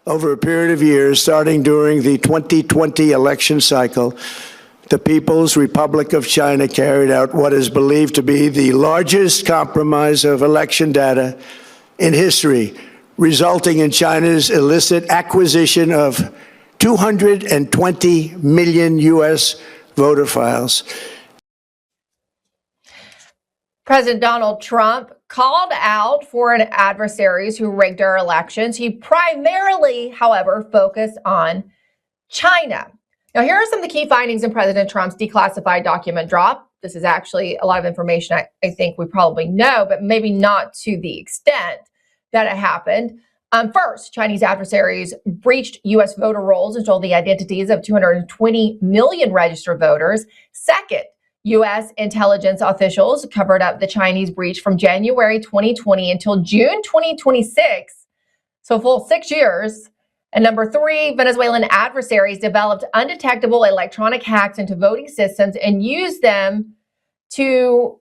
Over a period of years, starting during the 2020 election cycle, the People's Republic of China carried out what is believed to be the largest compromise of election data in history, resulting in China's illicit acquisition of 220 million U.S. voter files. President Donald Trump called out foreign adversaries who rigged our elections. He primarily, however, focused on China. Now, here are some of the key findings in President Trump's declassified document drop. This is actually a lot of information I think we probably know, but maybe not to the extent that it happened. First, Chinese adversaries breached U.S. voter rolls and stole the identities of 220 million registered voters. Second, U.S. intelligence officials covered up the Chinese breach from January 2020 until June 2026, so full 6 years. And number three, Venezuelan adversaries developed undetectable electronic hacks into voting systems and used them to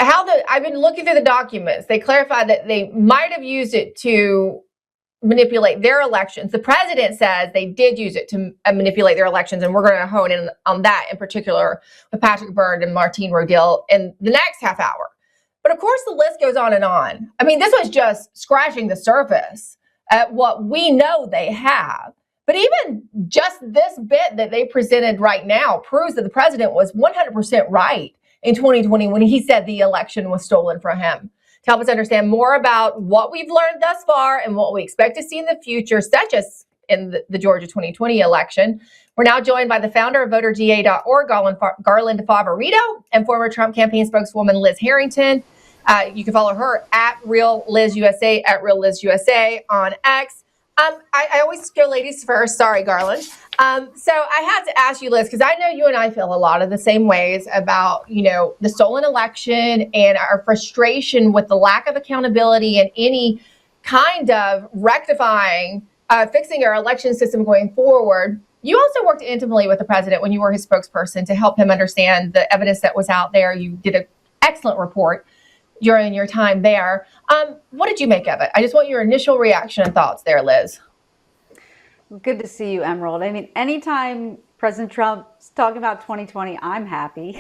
I've been looking through the documents. They clarified that they might have used it to manipulate their elections. The president says they did use it to manipulate their elections, and we're going to hone in on that in particular with Patrick Byrd and Martine Rodil in the next half hour. But of course, the list goes on and on. I mean, this was just scratching the surface at what we know they have. But even just this bit that they presented right now proves that the president was 100% right in 2020 when he said the election was stolen from him. To help us understand more about what we've learned thus far and what we expect to see in the future, such as in the Georgia 2020 election, we're now joined by the founder of VoterGA.org, Garland Favorito, and former Trump campaign spokeswoman Liz Harrington. You can follow her at RealLizUSA, at RealLizUSA on X. I always go ladies first. Sorry, Garland. So I had to ask you, Liz, because I know you and I feel a lot of the same ways about, the stolen election and our frustration with the lack of accountability and any kind of rectifying, fixing our election system going forward. You also worked intimately with the president when you were his spokesperson to help him understand the evidence that was out there. You did an excellent report during your time there. What did you make of it? I just want your initial reaction and thoughts there, Liz. Good to see you, Emerald. I mean, anytime President Trump's talking about 2020, I'm happy.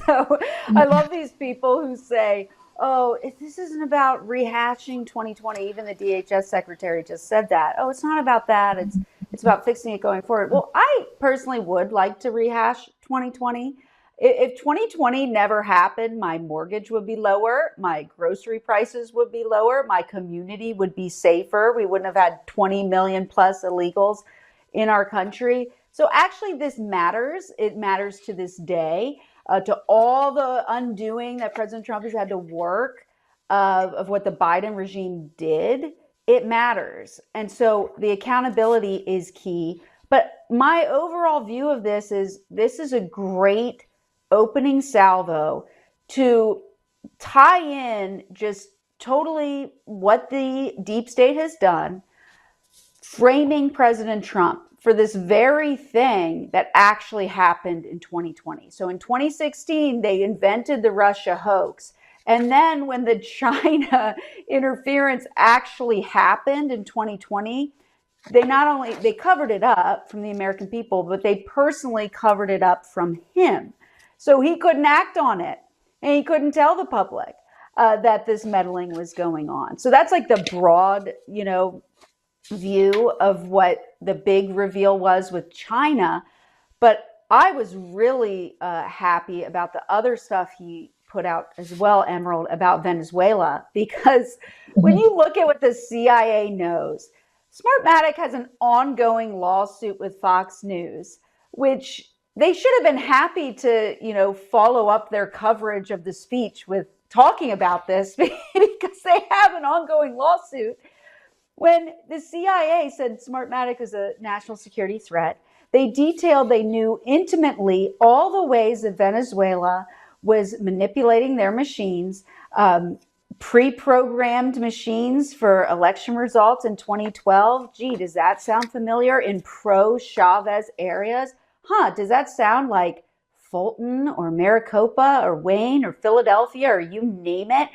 So I love these people who say, oh, if this isn't about rehashing 2020, even the DHS secretary just said that. Oh, it's not about that. It's about fixing it going forward. Well, I personally would like to rehash 2020. If 2020 never happened, my mortgage would be lower, my grocery prices would be lower, my community would be safer. We wouldn't have had 20 million plus illegals in our country. So actually this matters. It matters to this day, to all the undoing that President Trump has had to work of what the Biden regime did. It matters. And so the accountability is key. But my overall view of this is a great opening salvo to tie in just totally what the deep state has done, framing President Trump for this very thing that actually happened in 2020. So in 2016, they invented the Russia hoax. And then when the China interference actually happened in 2020, they covered it up from the American people, but they personally covered it up from him. So he couldn't act on it, and he couldn't tell the public that this meddling was going on. So that's like the broad, view of what the big reveal was with China. But I was really happy about the other stuff he put out as well, Emerald, about Venezuela, because when you look at what the CIA knows, Smartmatic has an ongoing lawsuit with Fox News, which they should have been happy to, follow up their coverage of the speech with talking about this because they have an ongoing lawsuit. When the CIA said Smartmatic is a national security threat, they detailed they knew intimately all the ways that Venezuela was manipulating their machines, pre-programmed machines for election results in 2012. Gee, does that sound familiar? In pro-Chavez areas? Does that sound like Fulton or Maricopa or Wayne or Philadelphia or you name it?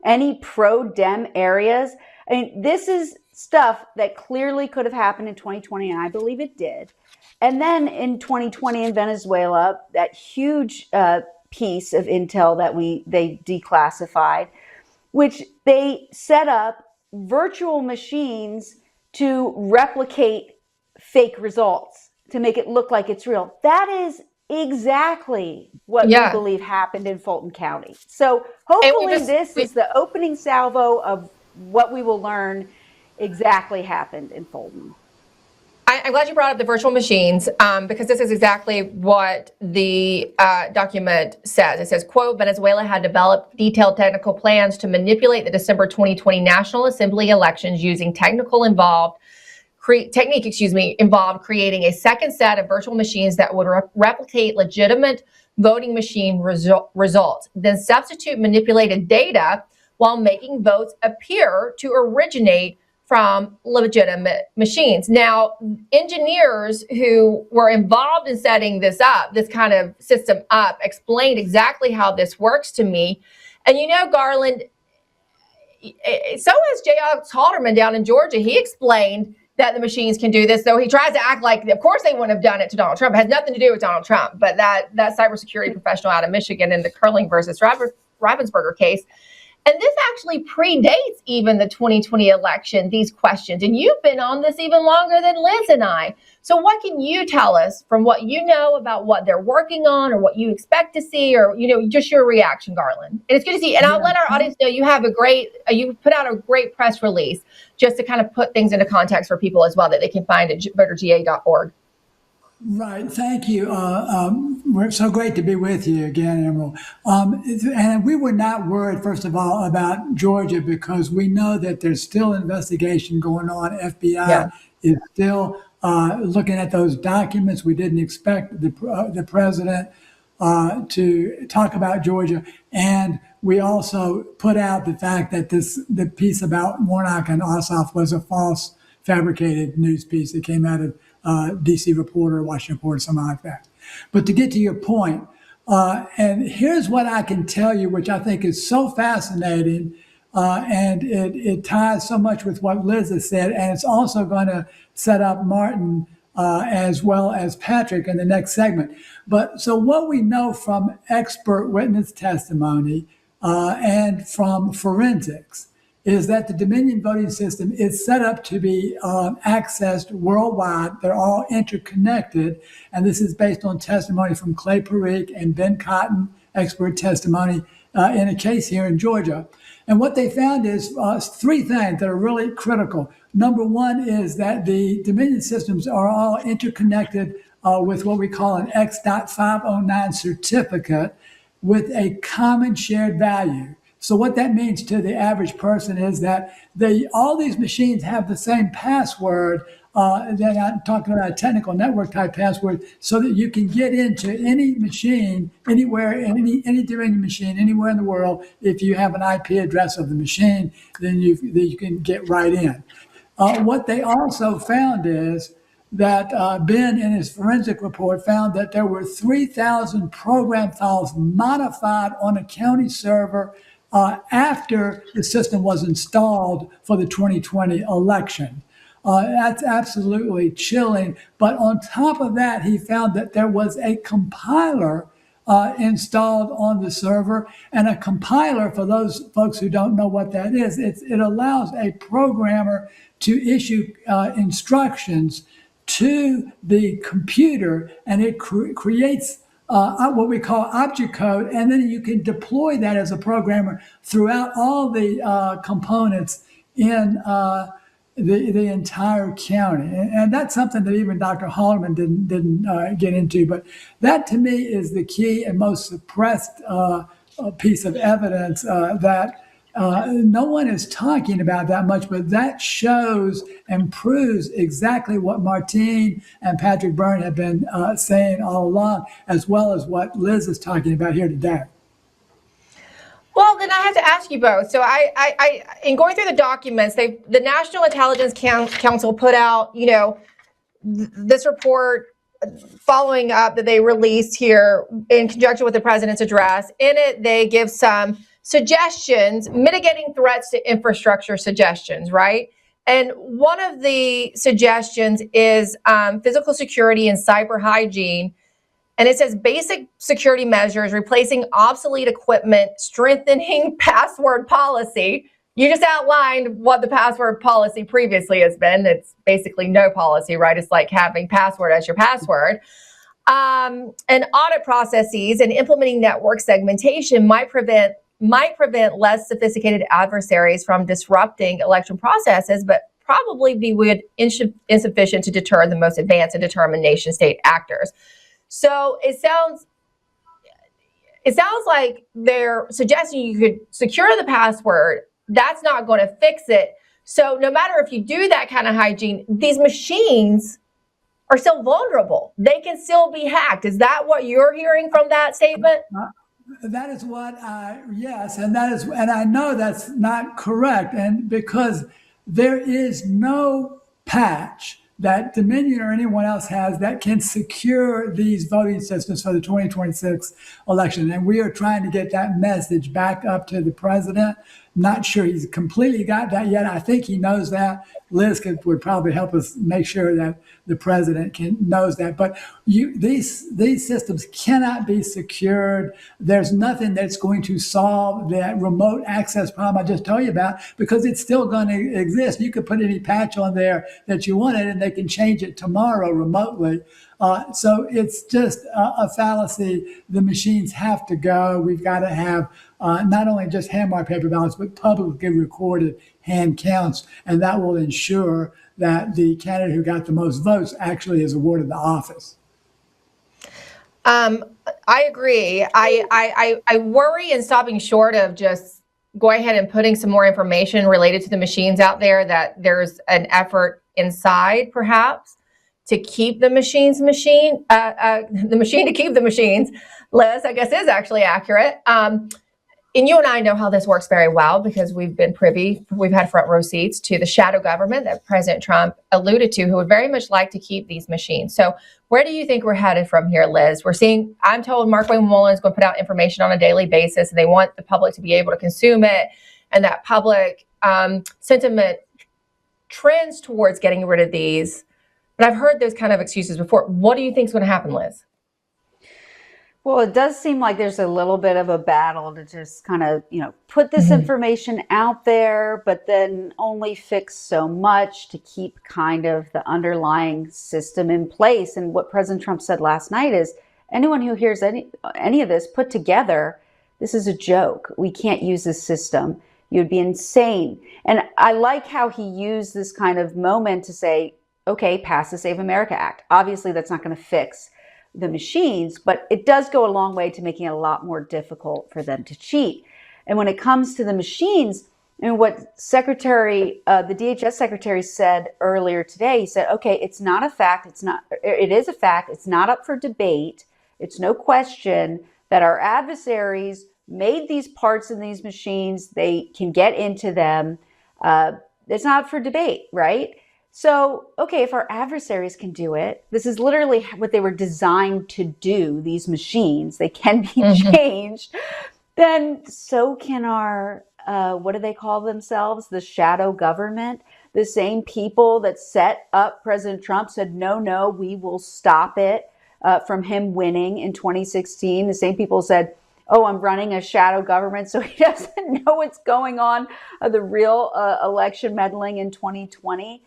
Any pro-Dem areas? I mean, this is stuff that clearly could have happened in 2020, and I believe it did. And then in 2020 in Venezuela, that huge piece of intel that they declassified, which they set up virtual machines to replicate fake results to make it look like it's real. That is exactly what we believe happened in Fulton County. So hopefully this is the opening salvo of what we will learn exactly happened in Fulton. I'm glad you brought up the virtual machines because this is exactly what the document says. It says, quote, Venezuela had developed detailed technical plans to manipulate the December 2020 National Assembly elections using technique involved creating a second set of virtual machines that would replicate legitimate voting machine results, then substitute manipulated data while making votes appear to originate from legitimate machines. Now, engineers who were involved in setting this up, this kind of system up, explained exactly how this works to me. And you know, Garland, so has J.Alex Halderman down in Georgia. He explained that the machines can do this, though he tries to act like, of course, they wouldn't have done it to Donald Trump. It has nothing to do with Donald Trump. But that cybersecurity professional out of Michigan in the Curling versus Ravensburger case. And this actually predates even the 2020 election, these questions. And you've been on this even longer than Liz and I. So what can you tell us from what you know about what they're working on or what you expect to see or, you know, just your reaction, Garland? And it's good to see. And I'll let our audience know you have you put out a great press release just to kind of put things into context for people as well that they can find at VoterGA.org. Right. Thank you. We're so great to be with you again, Emerald. And we were not worried, first of all, about Georgia because we know that there's still investigation going on. FBI is still looking at those documents. We didn't expect the president to talk about Georgia. And we also put out the fact that the piece about Warnock and Ossoff was a false fabricated news piece that came out of DC Reporter, Washington Reporter, something like that. But to get to your point, and here's what I can tell you, which I think is so fascinating, and it ties so much with what Liz has said, and it's also going to set up Martin as well as Patrick in the next segment. But so what we know from expert witness testimony and from forensics is that the Dominion voting system is set up to be accessed worldwide. They're all interconnected. And this is based on testimony from Clay Parikh and Ben Cotton, expert testimony in a case here in Georgia. And what they found is three things that are really critical. Number one is that the Dominion systems are all interconnected with what we call an X.509 certificate with a common shared value. So what that means to the average person is that all these machines have the same password. Then I'm talking about a technical network type password, so that you can get into any machine anywhere, any Dominion machine anywhere in the world. If you have an IP address of the machine, then you can get right in. What they also found is that Ben, in his forensic report, found that there were 3,000 program files modified on a county server after the system was installed for the 2020 election. That's absolutely chilling. But on top of that, he found that there was a compiler installed on the server. And a compiler, for those folks who don't know what that is, it allows a programmer to issue instructions to the computer, and it creates what we call object code, and then you can deploy that as a programmer throughout all the components in the entire county. And that's something that even Dr. Halderman didn't get into. But that, to me, is the key and most suppressed piece of evidence that no one is talking about that much, but that shows and proves exactly what Martine and Patrick Byrne have been saying all along, as well as what Liz is talking about here today. Well, then I have to ask you both. So I in going through the documents, the National Intelligence Council put out, this report following up that they released here in conjunction with the president's address. In it, they give some suggestions, mitigating threats to infrastructure suggestions, right? And one of the suggestions is physical security and cyber hygiene. And it says basic security measures, replacing obsolete equipment, strengthening password policy. You just outlined what the password policy previously has been. It's basically no policy, right? It's like having password as your password. And audit processes and implementing network segmentation might prevent less sophisticated adversaries from disrupting election processes, but probably be insufficient to deter the most advanced and determined nation state actors. So it sounds like they're suggesting you could secure the password. That's not going to fix it. So no matter if you do that kind of hygiene, these machines are still vulnerable. They can still be hacked. Is that what you're hearing from that statement? That is what yes, and I know that's not correct, and because there is no patch that Dominion or anyone else has that can secure these voting systems for the 2026 election. And we are trying to get that message back up to the president. Not sure he's completely got that yet. I think he knows that. Liz would probably help us make sure that the president knows that. But these systems cannot be secured. There's nothing that's going to solve that remote access problem I just told you about, because it's still going to exist. You could put any patch on there that you wanted, and they can change it tomorrow remotely. So it's just a fallacy. The machines have to go. We've got to have not only just hand-marked paper ballots, but publicly recorded hand counts, and that will ensure that the candidate who got the most votes actually is awarded the office. I agree. I worry in stopping short of just going ahead and putting some more information related to the machines out there, that there's an effort inside perhaps to keep the machine to keep the machines. Liz, I guess, is actually accurate. And you and I know how this works very well, because we've had front row seats to the shadow government that President Trump alluded to, who would very much like to keep these machines. So where do you think we're headed from here, Liz? I'm told Mark Wayne Mullen is going to put out information on a daily basis, and they want the public to be able to consume it, and that public sentiment trends towards getting rid of these. But I've heard those kind of excuses before. What do you think is going to happen, Liz? Well, it does seem like there's a little bit of a battle to just kind of, put this information out there, but then only fix so much to keep kind of the underlying system in place. And what President Trump said last night is, anyone who hears any of this put together, this is a joke. We can't use this system. You'd be insane. And I like how he used this kind of moment to say, okay, pass the Save America Act. Obviously, that's not going to fix the machines, but it does go a long way to making it a lot more difficult for them to cheat. And when it comes to the machines, and what the DHS secretary said earlier today, he said, okay, it's not a fact. It is a fact. It's not up for debate. It's no question that our adversaries made these parts in these machines. They can get into them. It's not up for debate, right? So, okay, if our adversaries can do it, this is literally what they were designed to do, these machines, they can be changed, then so can our, what do they call themselves? The shadow government. The same people that set up President Trump said, no, we will stop it from him winning in 2016. The same people said, oh, I'm running a shadow government, so he doesn't know what's going on, the real election meddling in 2020.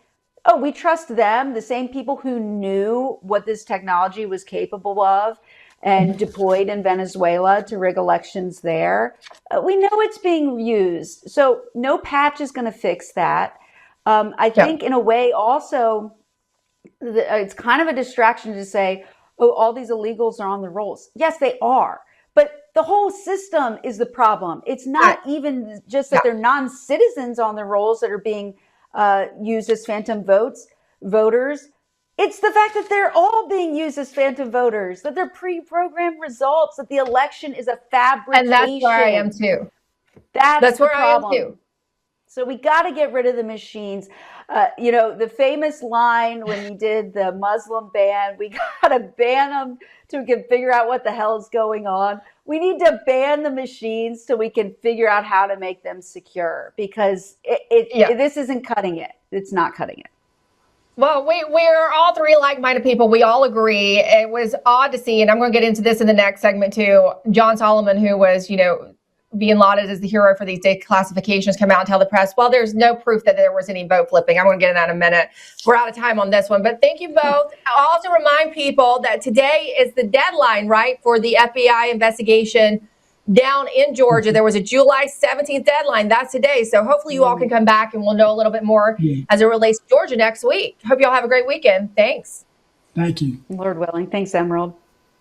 Oh, we trust them, the same people who knew what this technology was capable of and deployed in Venezuela to rig elections there. We know it's being used. So no patch is going to fix that. I think in a way also, it's kind of a distraction to say, oh, all these illegals are on the rolls. Yes, they are. But the whole system is the problem. It's not even just that they're non-citizens on the rolls that are being used as phantom voters. It's the fact that they're all being used as phantom voters, that they're pre-programmed results, that the election is a fabrication. And that's where I am too. That's where the I am problem. too. So we got to get rid of the machines. You know, the famous line when he did the Muslim ban, we got to ban them so we can figure out what the hell is going on. We need to ban the machines so we can figure out how to make them secure, because this isn't cutting it. It's not cutting it. Well, we're all three like-minded people. We all agree. It was odd to see, and I'm going to get into this in the next segment too. John Solomon, who was, being lauded as the hero for these declassifications, come out and tell the press, well, there's no proof that there was any vote flipping. I'm going to get into that in a minute. We're out of time on this one, but thank you both. I'll also remind people that today is the deadline, right, for the FBI investigation down in Georgia. There was a July 17th deadline. That's today. So hopefully you all can come back and we'll know a little bit more as it relates to Georgia next week. Hope you all have a great weekend. Thanks. Thank you. Lord willing. Thanks, Emerald.